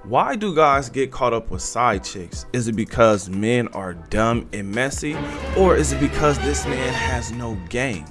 Why do guys get caught up with side chicks? Is it because men are dumb and messy? Or is it because this man has no game?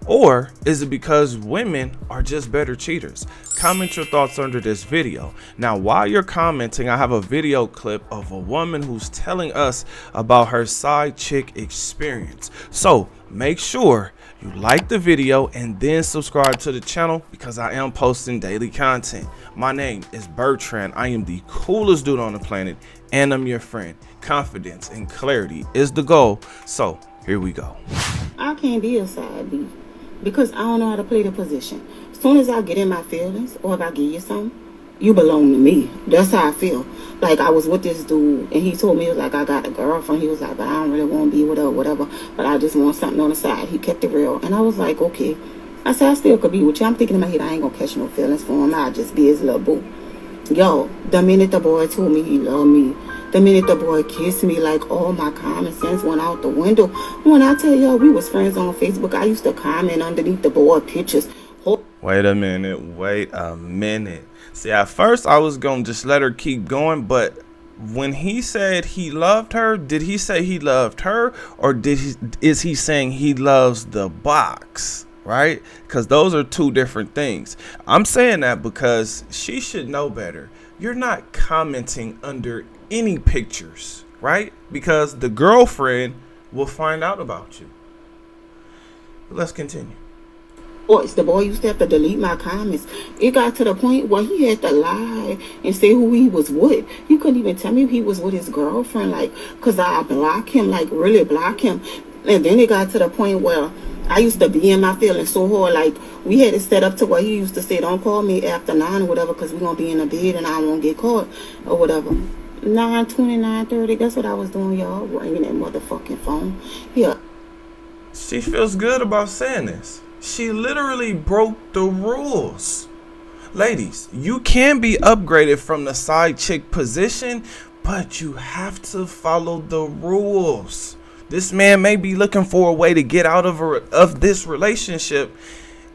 Or is it because women are just better cheaters? Comment your thoughts under this video. Now, while you're commenting, I have a video clip of a woman who's telling us about her side chick experience. So make sure you like the video and then subscribe to the channel because I am posting daily content. My name is Bertrand. I am the coolest dude on the planet and I'm your friend. Confidence and clarity is the goal. So here we go. I can't be a side B because I don't know how to play the position. As soon as I get in my feelings or if I give you something, you belong to me. That's how I feel. Like, I was with this dude and he told me, he was like, I got a girlfriend. He was like, but I don't really want to be with her or whatever, but I just want something on the side. He kept it real. And I was like, okay. I said, I still could be with you. I'm thinking in my head, I ain't gonna catch no feelings for him. I'll just be his little boo. Yo, the minute the boy told me he loved me, the minute the boy kissed me, like, all my common sense went out the window. When I tell y'all we was friends on Facebook, I used to comment underneath the boy pictures. Wait a minute. See, at first I was gonna just let her keep going, but when he said he loved her, did he say he loved her, or is he saying he loves the box? Right? Because those are two different things. I'm saying that because she should know better. You're not commenting under any pictures, right? Because the girlfriend will find out about you. Let's continue. Boys, the boy used to have to delete my comments. It got to the point where he had to lie and say who he was with. You couldn't even tell me he was with his girlfriend, like, because I block him, like, really block him. And then it got to the point where I used to be in my feelings so hard, like, we had it set up to where he used to say, don't call me after 9 or whatever, because we're going to be in the bed and I won't get caught or whatever. 9:20, 9:30, that's what I was doing, y'all, ringing that motherfucking phone. Yeah. She feels good about saying this. She literally broke the rules. Ladies, you can be upgraded from the side chick position, but you have to follow the rules. This man may be looking for a way to get out of this relationship,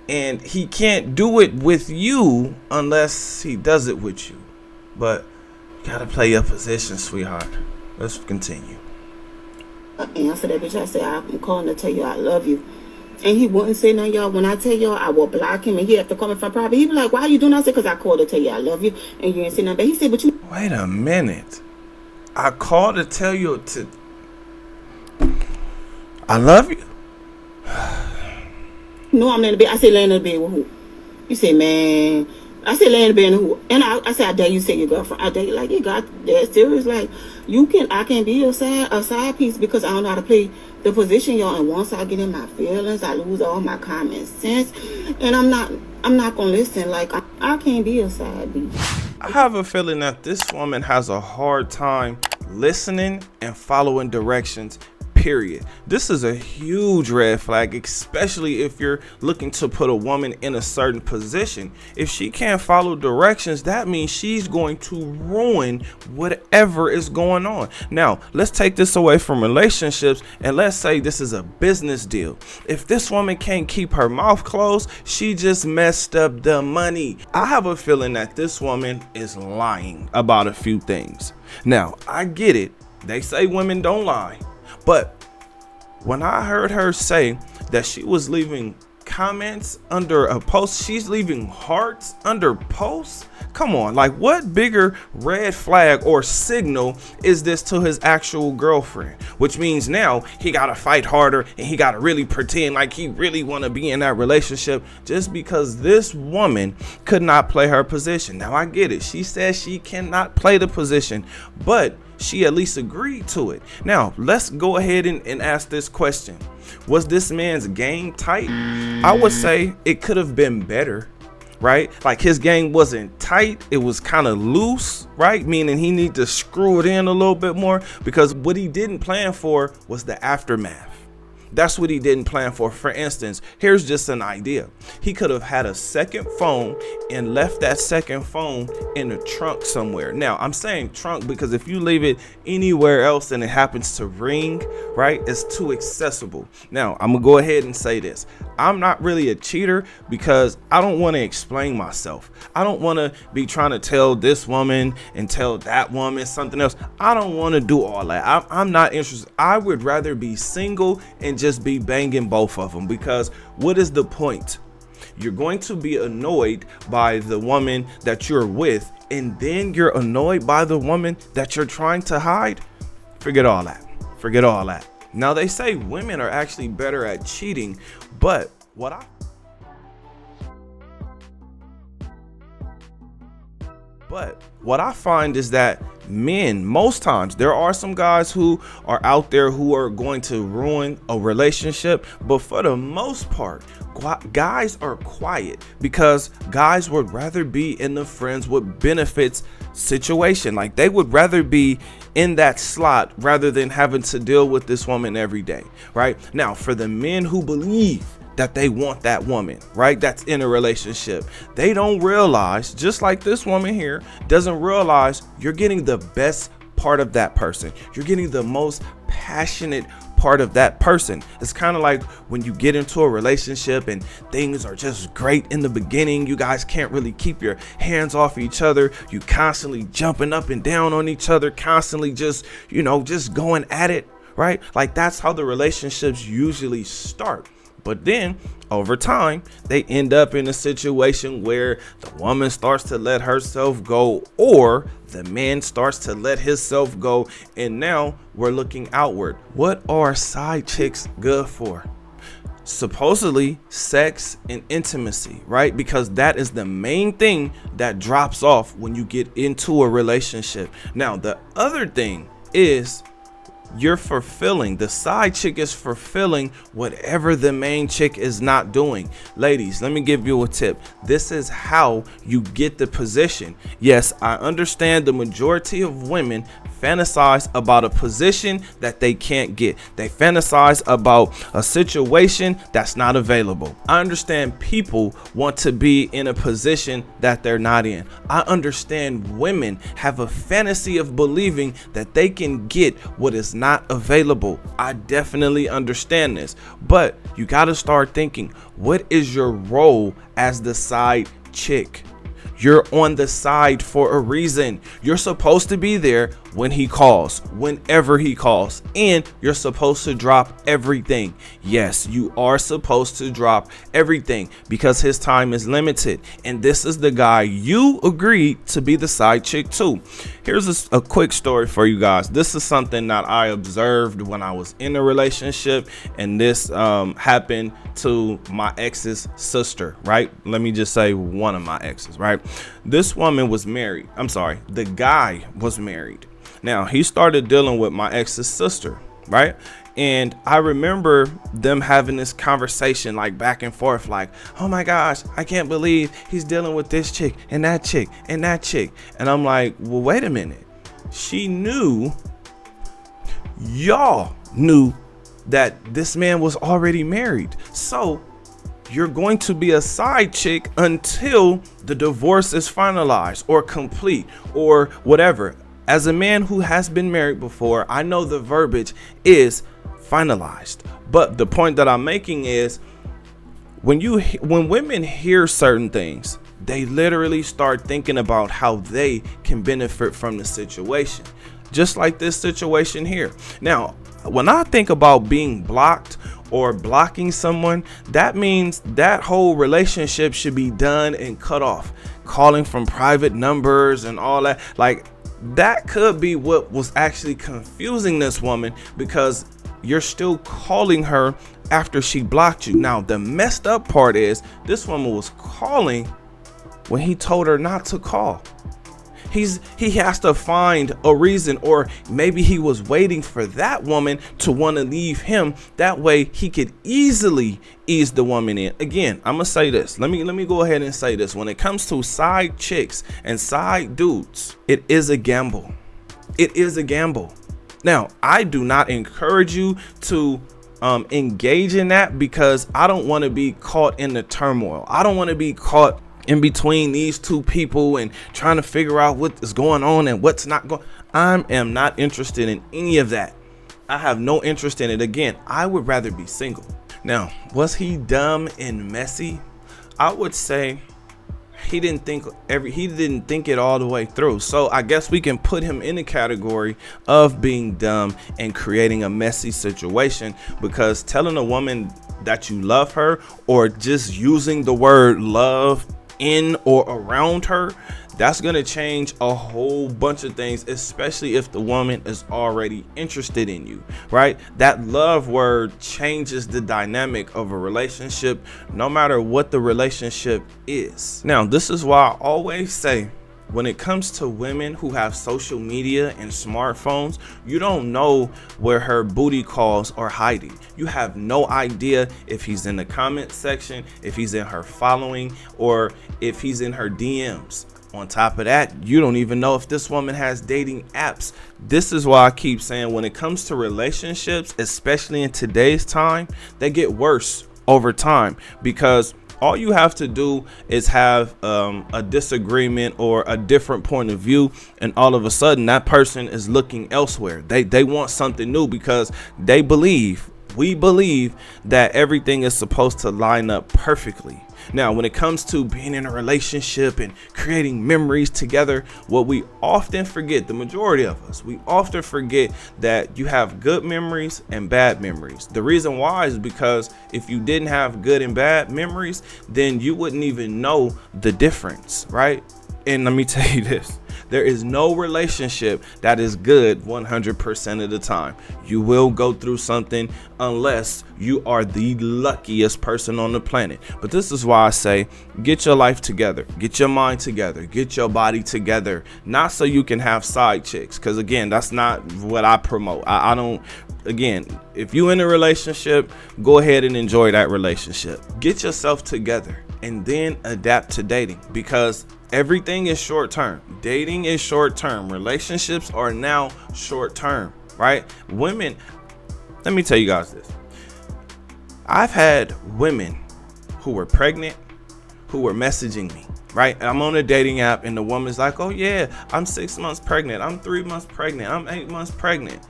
and he can't do it with you unless he does it with you. But you gotta play your position, sweetheart. Let's continue. I answered that bitch. I said, I'm calling to tell you I love you. And he wouldn't say nothing, y'all. When I tell y'all, I will block him and he have to come in from private. He be like, why are you doing that? I said, because I called to tell you I love you and you ain't say nothing. But he said, but you... Wait a minute. I called to tell you I love you? No, I'm laying in the bed. I said, laying in the bed with who? You say, man... I said, laying in the bed with who? And I said, I dare you say your girlfriend. I dare you. Like, it got that serious. Like, I can be a side piece because I don't know how to play the position, y'all. And once I get in my feelings, I lose all my common sense. And I'm not going to listen. Like, I can't be a side piece. I have a feeling that this woman has a hard time listening and following directions. Period. This is a huge red flag, especially if you're looking to put a woman in a certain position. If she can't follow directions, that means she's going to ruin whatever is going on. Now, let's take this away from relationships and let's say this is a business deal. If this woman can't keep her mouth closed, she just messed up the money. I have a feeling that this woman is lying about a few things. Now, I get it. They say women don't lie. But when I heard her say that she was leaving comments under a post, she's leaving hearts under posts. Come on, like, what bigger red flag or signal is this to his actual girlfriend? Which means now he gotta fight harder and he gotta really pretend like he really wanna be in that relationship just because this woman could not play her position. Now I get it. She says she cannot play the position, but she at least agreed to it. Now, let's go ahead and ask this question. Was this man's game tight? I would say it could have been better, right? Like, his game wasn't tight. It was kind of loose, right? Meaning he need to screw it in a little bit more because what he didn't plan for was the aftermath. That's what he didn't plan for. For instance, here's just an idea. He could have had a second phone and left that second phone in the trunk somewhere. Now, I'm saying trunk because if you leave it anywhere else and it happens to ring, right, it's too accessible. Now, I'm gonna go ahead and say this. I'm not really a cheater because I don't want to explain myself. I don't want to be trying to tell this woman and tell that woman something else. I don't want to do all that. I'm not interested. I would rather be single and just be banging both of them, because what is the point? You're going to be annoyed by the woman that you're with, and then you're annoyed by the woman that you're trying to hide. Forget all that. Forget all that. Now, they say women are actually better at cheating, but what I find is that men, most times, there are some guys who are out there who are going to ruin a relationship, but for the most part, guys are quiet because guys would rather be in the friends with benefits situation. Like, they would rather be in that slot rather than having to deal with this woman every day, right? Now, for the men who believe that they want that woman, right, that's in a relationship, they don't realize, just like this woman here doesn't realize, you're getting the best part of that person. You're getting the most passionate part of that person. It's kind of like when you get into a relationship and things are just great in the beginning. You guys can't really keep your hands off each other. You constantly jumping up and down on each other, constantly just going at it, right? Like, that's how the relationships usually start. But then over time, they end up in a situation where the woman starts to let herself go, or the man starts to let himself go. And now we're looking outward. What are side chicks good for? Supposedly sex and intimacy, right? Because that is the main thing that drops off when you get into a relationship. Now, the other thing is, the side chick is fulfilling whatever the main chick is not doing. Ladies, let me give you a tip. This is how you get the position. Yes, I understand the majority of women fantasize about a position that they can't get. They fantasize about a situation that's not available. I understand people want to be in a position that they're not in. I understand women have a fantasy of believing that they can get what is not available. I definitely understand this, but you got to start thinking, what is your role as the side chick? You're on the side for a reason. You're supposed to be there when he calls, whenever he calls, and you're supposed to drop everything. Yes, you are supposed to drop everything because his time is limited. And this is the guy you agreed to be the side chick to. Here's a quick story for you guys. This is something that I observed when I was in a relationship, and this happened to my ex's sister, right? Let me just say one of my exes, right? This woman was married. The guy was married. Now, he started dealing with my ex's sister, right? And I remember them having this conversation, like back and forth, like, oh my gosh, I can't believe he's dealing with this chick and that chick and that chick. And I'm like, well, wait a minute. Y'all knew that this man was already married. So you're going to be a side chick until the divorce is finalized or complete or whatever. As a man who has been married before, I know the verbiage is finalized. But the point that I'm making is, when women hear certain things, they literally start thinking about how they can benefit from the situation. Just like this situation here. Now, when I think about being blocked or blocking someone, that means that whole relationship should be done and cut off. Calling from private numbers and all that, like, that could be what was actually confusing this woman, because you're still calling her after she blocked you. Now, the messed up part is this woman was calling when he told her not to call. He has to find a reason, or maybe he was waiting for that woman to want to leave him. That way he could easily ease the woman in. Again, I'm gonna say this. Let me go ahead and say this. When it comes to side chicks and side dudes, it is a gamble. It is a gamble. Now, I do not encourage you to engage in that, because I don't want to be caught in the turmoil. I don't want to be caught in between these two people and trying to figure out what is going on and what's not going. I am not interested in any of that. I have no interest in it. Again, I would rather be single. Now, was he dumb and messy? I would say he didn't think it all the way through. So I guess we can put him in the category of being dumb and creating a messy situation, because telling a woman that you love her, or just using the word love in or around her, that's going to change a whole bunch of things, especially if the woman is already interested in you, right? That love word changes the dynamic of a relationship, no matter what the relationship is. Now, this is why I always say, when it comes to women who have social media and smartphones, you don't know where her booty calls are hiding. You have no idea if he's in the comment section, if he's in her following, or if he's in her DMs. On top of that, you don't even know if this woman has dating apps. This is why I keep saying, when it comes to relationships, especially in today's time, they get worse over time, because all you have to do is have a disagreement or a different point of view, and all of a sudden that person is looking elsewhere. They want something new, because we believe that everything is supposed to line up perfectly. Now, when it comes to being in a relationship and creating memories together, what we often forget, the majority of us, we often forget that you have good memories and bad memories. The reason why is because if you didn't have good and bad memories, then you wouldn't even know the difference, right? And let me tell you this, there is no relationship that is good 100% of the time. You will go through something unless you are the luckiest person on the planet. But this is why I say, get your life together, get your mind together, get your body together, not so you can have side chicks. Because again, that's not what I promote. I don't. Again, if you in a relationship, go ahead and enjoy that relationship. Get yourself together and then adapt to dating, because everything is short term. Dating is short term. Relationships are now short term, right? Women, let me tell you guys this. I've had women who were pregnant who were messaging me, right? I'm on a dating app and the woman's like, oh yeah, I'm 6 months pregnant. I'm 3 months pregnant. I'm 8 months pregnant.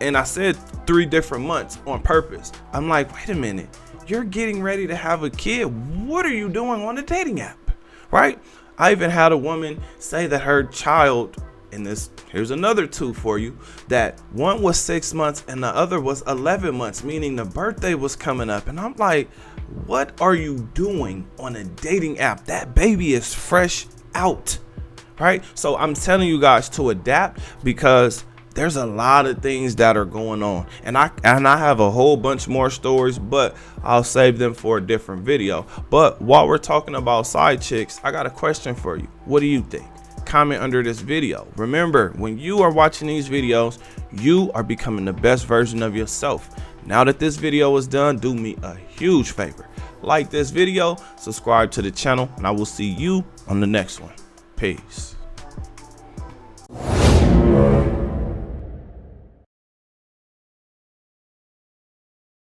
And I said 3 different months on purpose. I'm like, wait a minute, you're getting ready to have a kid. What are you doing on a dating app, right? I even had a woman say that her child, and here's another 2 for you, that one was 6 months and the other was 11 months, meaning the birthday was coming up. And I'm like, what are you doing on a dating app? That baby is fresh out, right? So I'm telling you guys to adapt, because there's a lot of things that are going on, and I have a whole bunch more stories, but I'll save them for a different video. But while we're talking about side chicks, I got a question for you. What do you think? Comment under this video. Remember, when you are watching these videos, you are becoming the best version of yourself. Now that this video is done, do me a huge favor. Like this video, subscribe to the channel, and I will see you on the next one. Peace.